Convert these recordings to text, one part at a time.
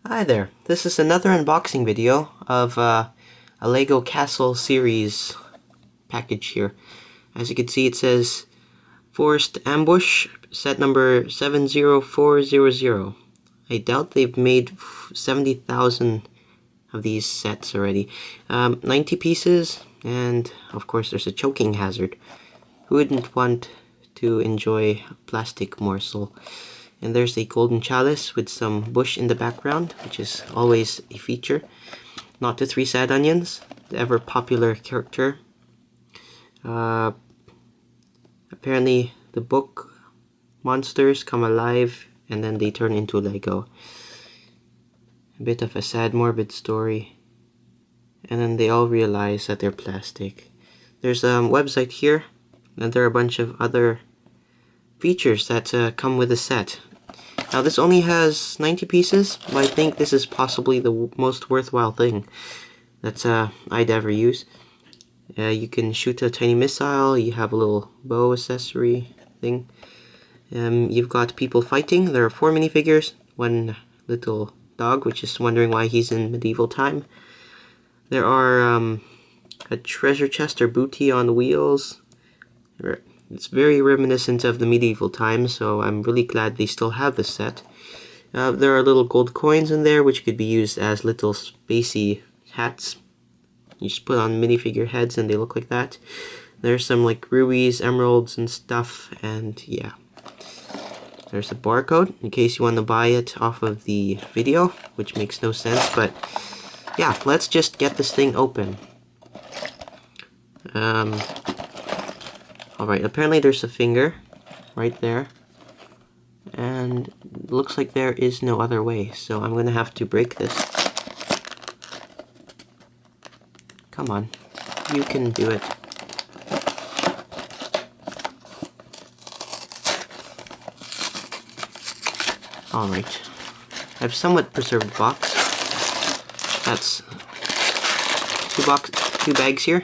Hi there, this is another unboxing video of a Lego Castle series package here. As you can see, it says Forced Ambush, set number 70400. I doubt they've made 70,000 of these sets already. 90 pieces, and of course there's a choking hazard. Who wouldn't want to enjoy a plastic morsel? And there's a golden chalice with some bush in the background, which is always a feature. Not the 3 sad onions, the ever popular character. Apparently the book monsters come alive and then they turn into Lego. A bit of a sad, morbid story. And then they all realize that they're plastic. There's a website here, and there are a bunch of other features that come with the set. Now this only has 90 pieces, but I think this is possibly the most worthwhile thing that I'd ever use. You can shoot a tiny missile, you have a little bow accessory thing. You've got people fighting. There are 4 minifigures, 1 little dog, which is wondering why he's in medieval time. There are a treasure chest or booty on wheels. It's very reminiscent of the medieval times, so I'm really glad they still have this set. There are little gold coins in there, which could be used as little spacey hats. You just put on minifigure heads and they look like that. There's some like rubies, emeralds and stuff, and yeah. There's a barcode, in case you want to buy it off of the video, which makes no sense, but yeah, let's just get this thing open. Alright, apparently there's a finger right there, and it looks like there is no other way, so I'm gonna have to break this. Come on, you can do it. Alright, I've somewhat preserved the box. That's 2 bags here,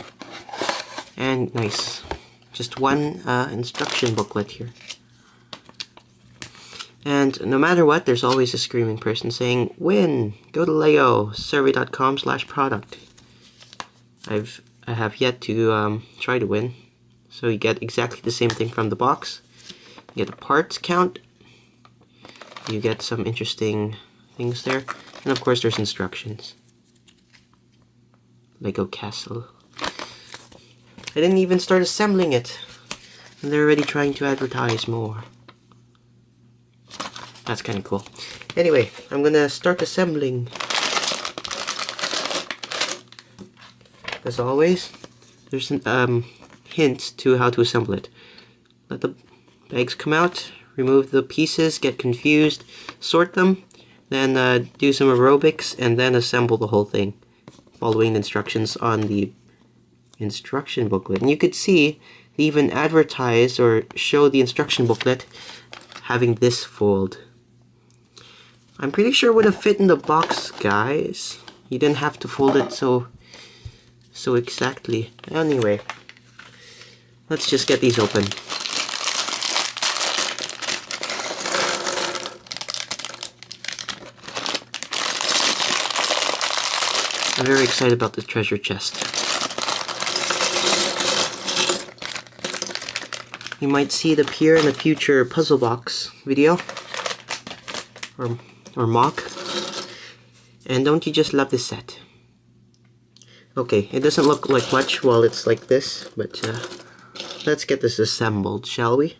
and nice. Just 1 instruction booklet here. And no matter what, there's always a screaming person saying, "Win! Go to Lego, survey.com/product." I have yet to try to win. So you get exactly the same thing from the box. You get a parts count. You get some interesting things there. And of course there's instructions. Lego Castle. I didn't even start assembling it, and they're already trying to advertise more. That's kind of cool. Anyway, I'm gonna start assembling. As always, there's an hint to how to assemble it. Let the bags come out, remove the pieces, get confused, sort them, then do some aerobics, and then assemble the whole thing, following the instructions on the instruction booklet. And you could see they even advertise or show the instruction booklet having this fold. I'm pretty sure it would have fit in the box, guys. You didn't have to fold it so exactly. Anyway, let's just get these open. I'm very excited about the treasure chest. You might see it appear in a future puzzle box video, or mock. And don't you just love this set? Okay, it doesn't look like much while it's like this, but let's get this assembled, shall we?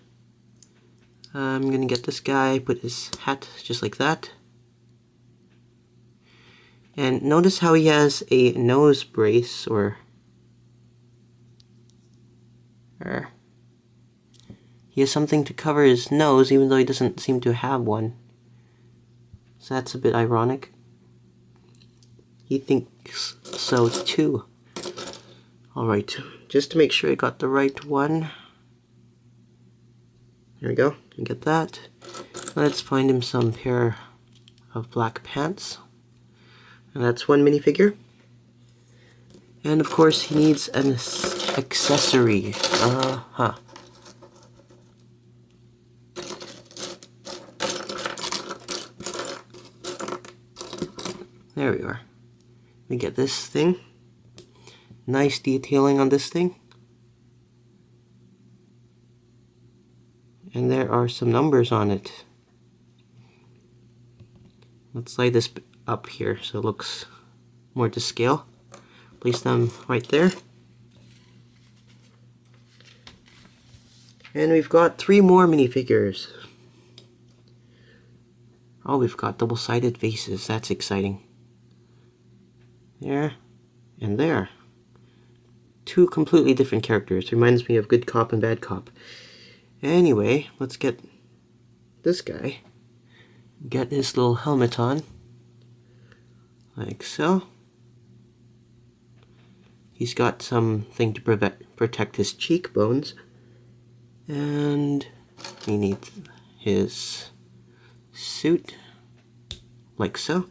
I'm gonna get this guy, put his hat just like that. And notice how he has a nose brace, or he has something to cover his nose, even though he doesn't seem to have one. So that's a bit ironic. He thinks so too. Alright, just to make sure I got the right one. There we go, you get that. Let's find him some pair of black pants. And that's 1 minifigure. And of course he needs an accessory. There we are. We get this thing. Nice detailing on this thing. And there are some numbers on it. Let's slide this up here so it looks more to scale. Place them right there. And we've got 3 more minifigures. Oh, we've got double-sided faces. That's exciting. There and there. 2 completely different characters. Reminds me of Good Cop and Bad Cop. Anyway, let's get this guy. Get his little helmet on. Like so. He's got something to protect his cheekbones. And he needs his suit. Like so.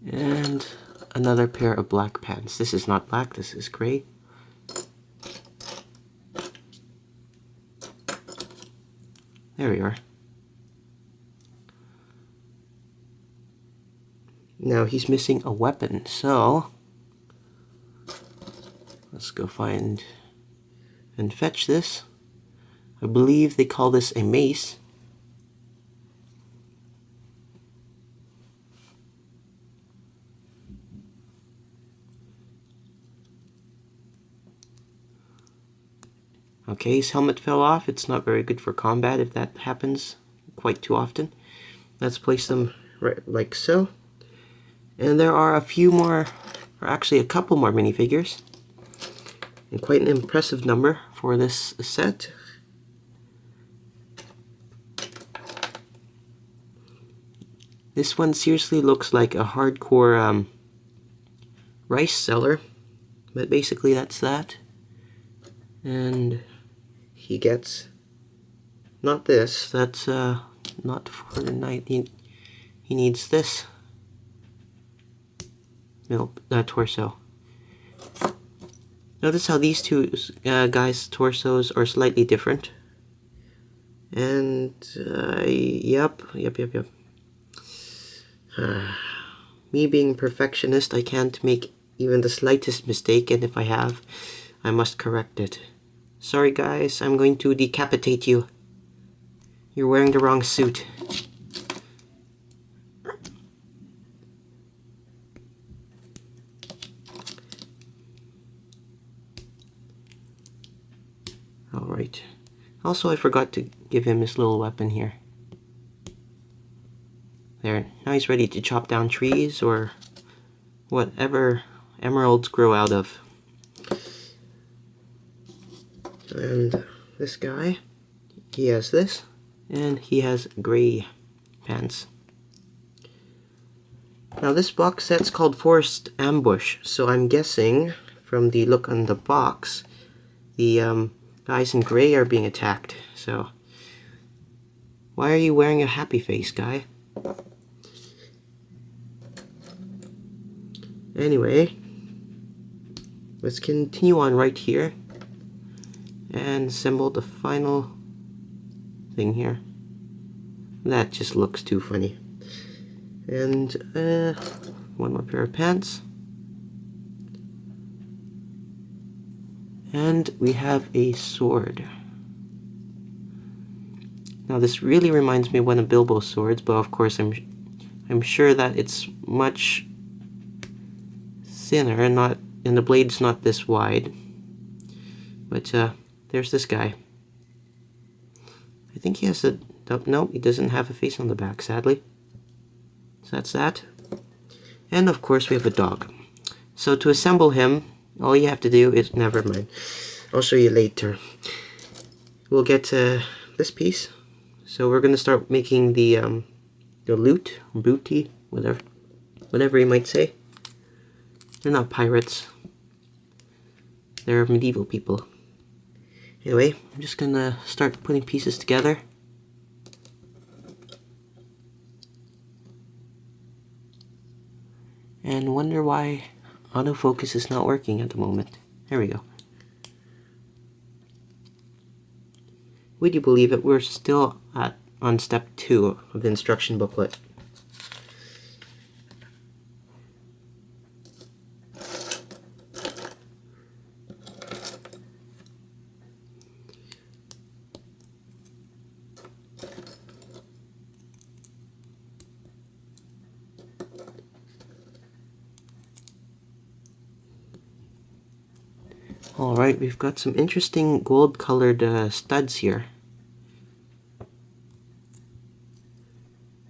And another pair of black pants. This is not black, this is gray. There we are. Now he's missing a weapon, so let's go find and fetch this. I believe they call this a mace. Okay, his helmet fell off. It's not very good for combat if that happens quite too often. Let's place them right like so. And there are a few more, or actually a couple more minifigures. And quite an impressive number for this set. This one seriously looks like a hardcore rice seller. But basically that's that. And he gets not this, that's not for the night. He needs this. Nope, that torso. Notice how these two guys' torsos are slightly different. And yep. Me being perfectionist, I can't make even the slightest mistake, and if I have, I must correct it. Sorry guys, I'm going to decapitate you. You're wearing the wrong suit. Alright. Also, I forgot to give him his little weapon here. There. Now he's ready to chop down trees or whatever emeralds grow out of. And this guy, he has this, and he has gray pants. Now this box set's called Forest Ambush, so I'm guessing from the look on the box, the guys in gray are being attacked. So, why are you wearing a happy face, guy? Anyway, let's continue on right here and assemble the final thing here. That just looks too funny. And one more pair of pants. And we have a sword. Now this really reminds me of one of Bilbo's swords, but of course I'm sure that it's much thinner and the blade's not this wide. But there's this guy. I think he has a no, he doesn't have a face on the back, sadly. So that's that. And of course we have a dog. So to assemble him, all you have to do is, never mind, I'll show you later. We'll get this piece. So we're gonna start making the loot, booty, whatever you might say. They're not pirates. They're medieval people. Anyway, I'm just gonna start putting pieces together. And wonder why autofocus is not working at the moment. There we go. Would you believe it? We're still on step 2 of the instruction booklet. Alright, we've got some interesting gold colored studs here.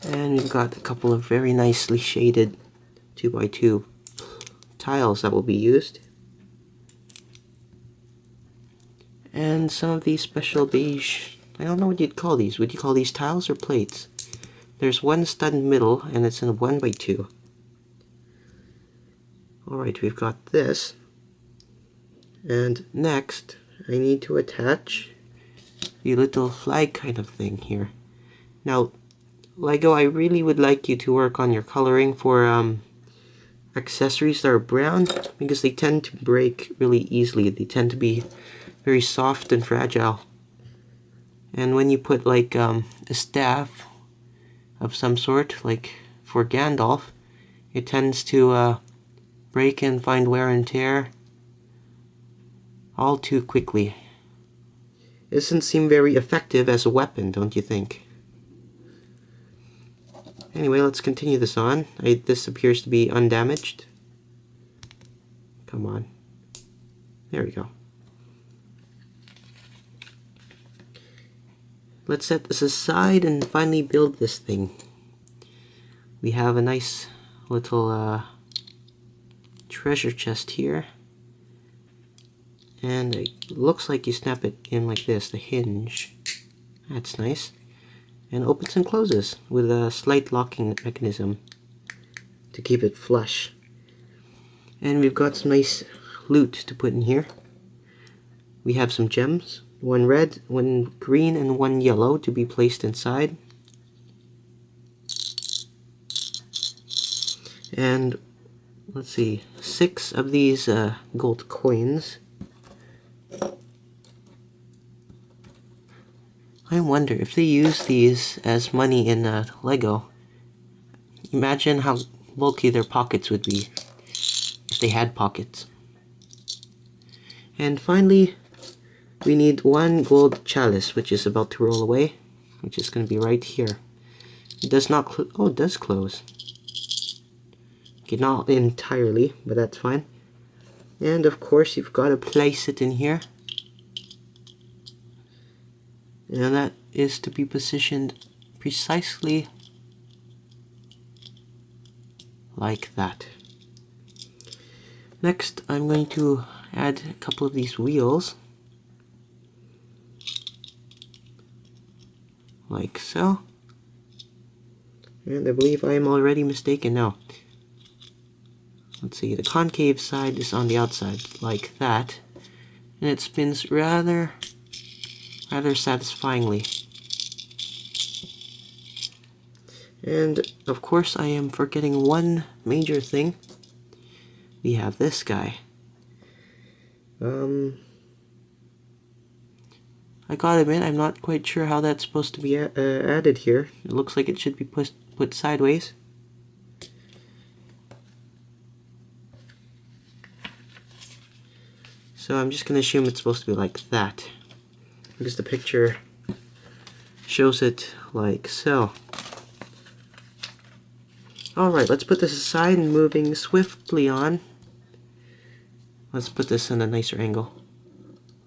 And we've got a couple of very nicely shaded 2x2 tiles that will be used. And some of these special beige, I don't know what you'd call these. Would you call these tiles or plates? There's one stud in the middle, and it's in a 1x2. Alright, we've got this. And next, I need to attach the little flag kind of thing here. Now, Lego, I really would like you to work on your coloring for accessories that are brown, because they tend to break really easily. They tend to be very soft and fragile. And when you put like a staff of some sort, like for Gandalf, it tends to break and find wear and tear all too quickly. It doesn't seem very effective as a weapon, don't you think? Anyway, let's continue this on. This appears to be undamaged. Come on. There we go. Let's set this aside and finally build this thing. We have a nice little treasure chest here. And it looks like you snap it in like this, the hinge. That's nice. And opens and closes with a slight locking mechanism to keep it flush. And we've got some nice loot to put in here. We have some gems, one red, one green, and one yellow to be placed inside. And let's see, 6 of these gold coins. I wonder if they use these as money in Lego. Imagine how bulky their pockets would be if they had pockets. And finally, we need 1 gold chalice, which is about to roll away, which is going to be right here. It does not oh, it does close. Okay, not entirely, but that's fine. And of course, you've got to place it in here. And that is to be positioned precisely like that. Next, I'm going to add a couple of these wheels. Like so. And I believe I am already mistaken now. Let's see, the concave side is on the outside, like that. And it spins rather satisfyingly. And of course I am forgetting one major thing. We have this guy. I gotta admit, I'm not quite sure how that's supposed to be added here. It looks like it should be put sideways. So I'm just gonna assume it's supposed to be like that, because the picture shows it like so. Alright, let's put this aside and moving swiftly on. Let's put this in a nicer angle.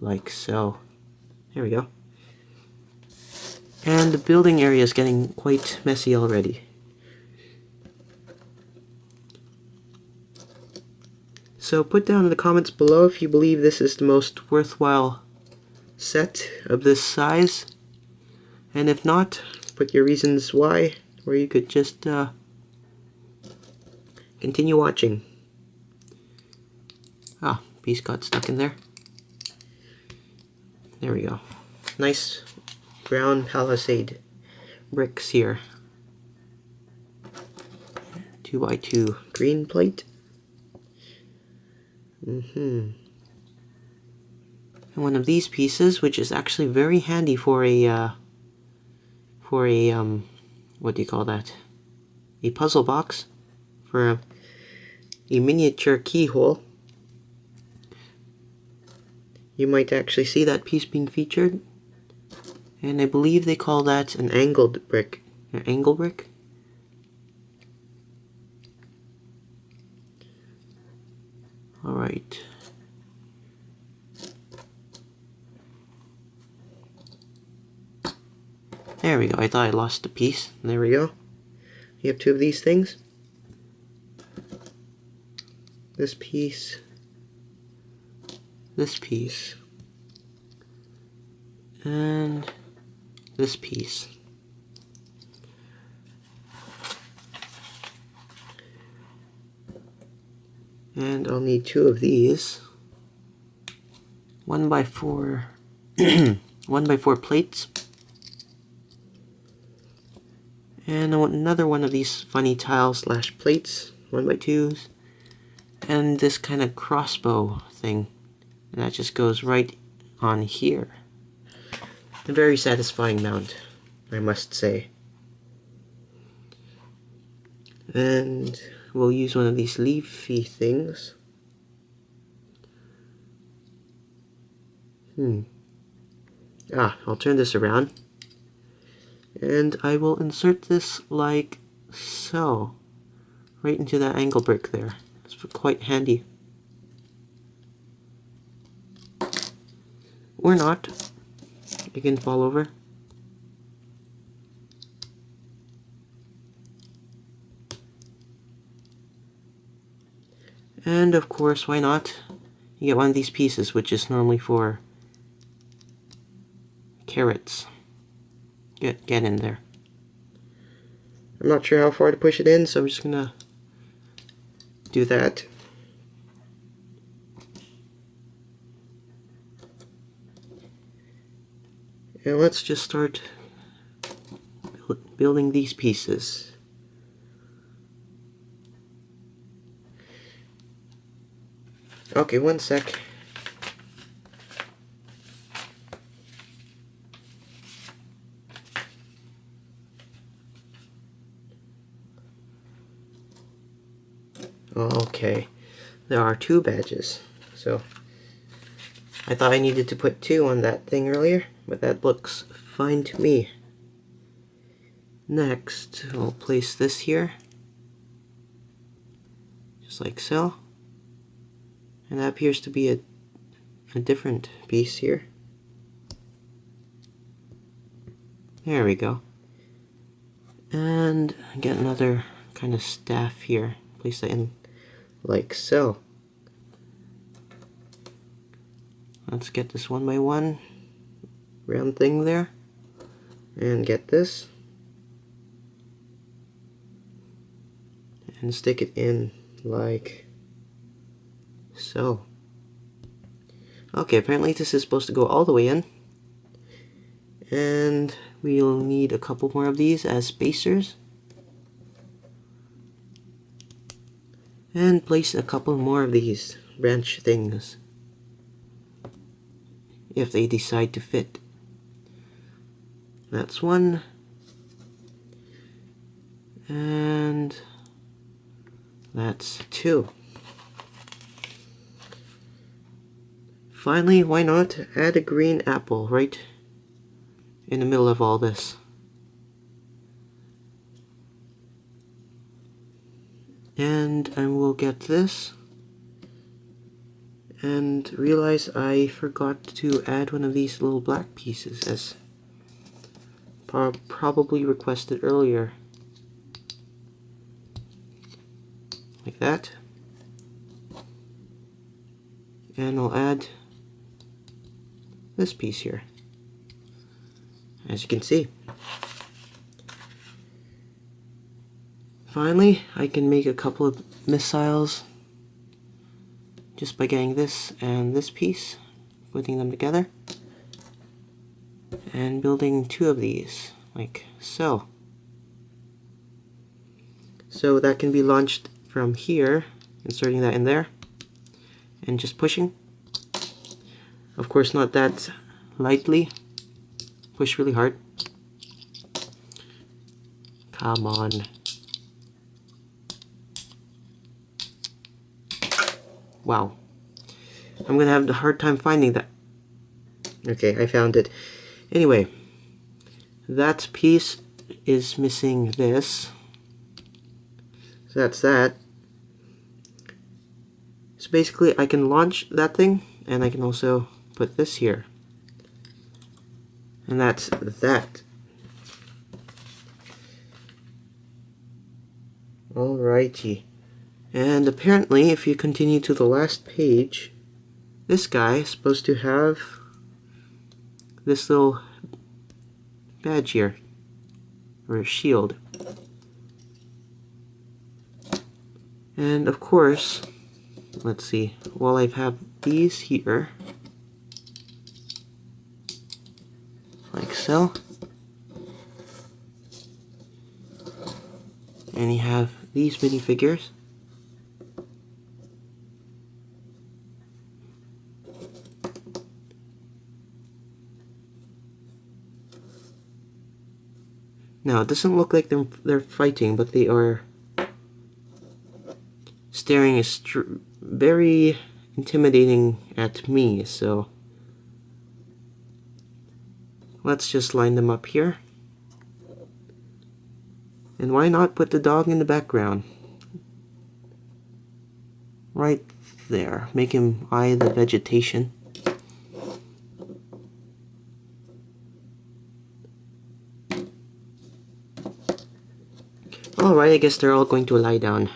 Like so. There we go. And the building area is getting quite messy already. So put down in the comments below if you believe this is the most worthwhile set of this size. And if not, put your reasons why, or you could just continue watching. Ah, piece got stuck in there. There we go. Nice brown palisade bricks here. 2x2 green plate. And one of these pieces, which is actually very handy for a what do you call that? A puzzle box for a miniature keyhole. You might actually see that piece being featured. And I believe they call that an angled brick. An angle brick? Alright. There we go. I thought I lost the piece. There we go. You have two of these things. This piece. This piece. And this piece. And I'll need two of these. 1x4 1x4 plates. And I want another one of these funny tiles slash plates, 1x2s. And this kind of crossbow thing. And that just goes right on here. A very satisfying mount, I must say. And we'll use one of these leafy things. I'll turn this around. And I will insert this like so. Right into that angle brick there. It's quite handy. Or not. It can fall over. And of course, why not? You get one of these pieces, which is normally for carrots. Get in there. I'm not sure how far to push it in, so I'm just gonna do that. And let's just start building these pieces. Okay, one sec. Okay, there are two badges, so I thought I needed to put two on that thing earlier, but that looks fine to me. Next, I'll place this here, just like so, and that appears to be a different piece here. There we go. And get another kind of staff here, place that in like so. Let's get this 1x1 round thing there, and get this, and stick it in like so. Okay, apparently this is supposed to go all the way in, and we'll need a couple more of these as spacers. And place a couple more of these branch things if they decide to fit. That's one. And that's two. Finally, why not add a green apple right in the middle of all this? And I will get this, and realize I forgot to add one of these little black pieces as probably requested earlier. Like that. And I'll add this piece here, as you can see. Finally, I can make a couple of missiles just by getting this and this piece, putting them together, and building two of these, like so. So that can be launched from here, inserting that in there, and just pushing. Of course, not that lightly. Push really hard. Come on. Wow. I'm gonna have a hard time finding that. Okay, I found it. Anyway, that piece is missing this. So that's that. So basically I can launch that thing, and I can also put this here. And that's that. Alrighty. And apparently, if you continue to the last page, this guy is supposed to have this little badge here, or a shield. And of course, let's see, while I have these here, like so, and you have these minifigures. Now, it doesn't look like they're fighting, but they are staring very intimidating at me, so let's just line them up here. And why not put the dog in the background? Right there. Make him eye the vegetation. Alright, I guess they're all going to lie down.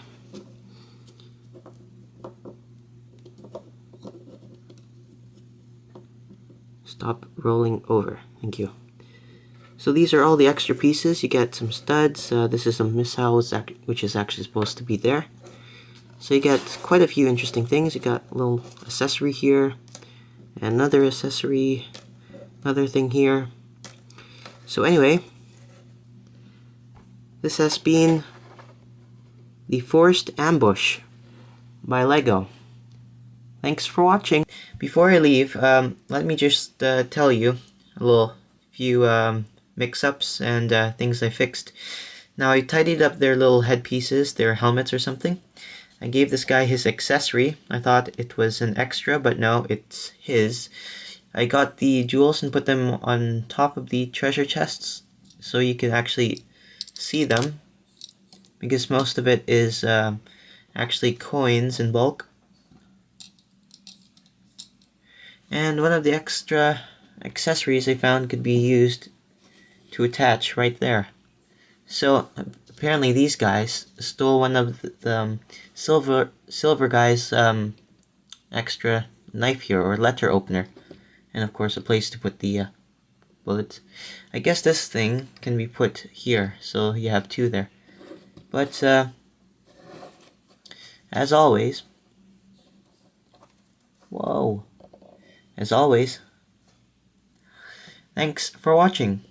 Stop rolling over. Thank you. So these are all the extra pieces. You get some studs. This is a missile, which is actually supposed to be there. So you get quite a few interesting things. You got a little accessory here, another accessory, another thing here. So anyway, this has been The Forced Ambush by LEGO. Thanks for watching. Before I leave, let me just tell you a few mix-ups and things I fixed. Now, I tidied up their little headpieces, their helmets or something. I gave this guy his accessory. I thought it was an extra, but no, it's his. I got the jewels and put them on top of the treasure chests so you could actually see them, because most of it is actually coins in bulk. And one of the extra accessories I found could be used to attach right there. So apparently these guys stole one of the silver guy's extra knife here, or letter opener, and of course a place to put the bullets. I guess this thing can be put here, so you have two there. But as always, as always, thanks for watching.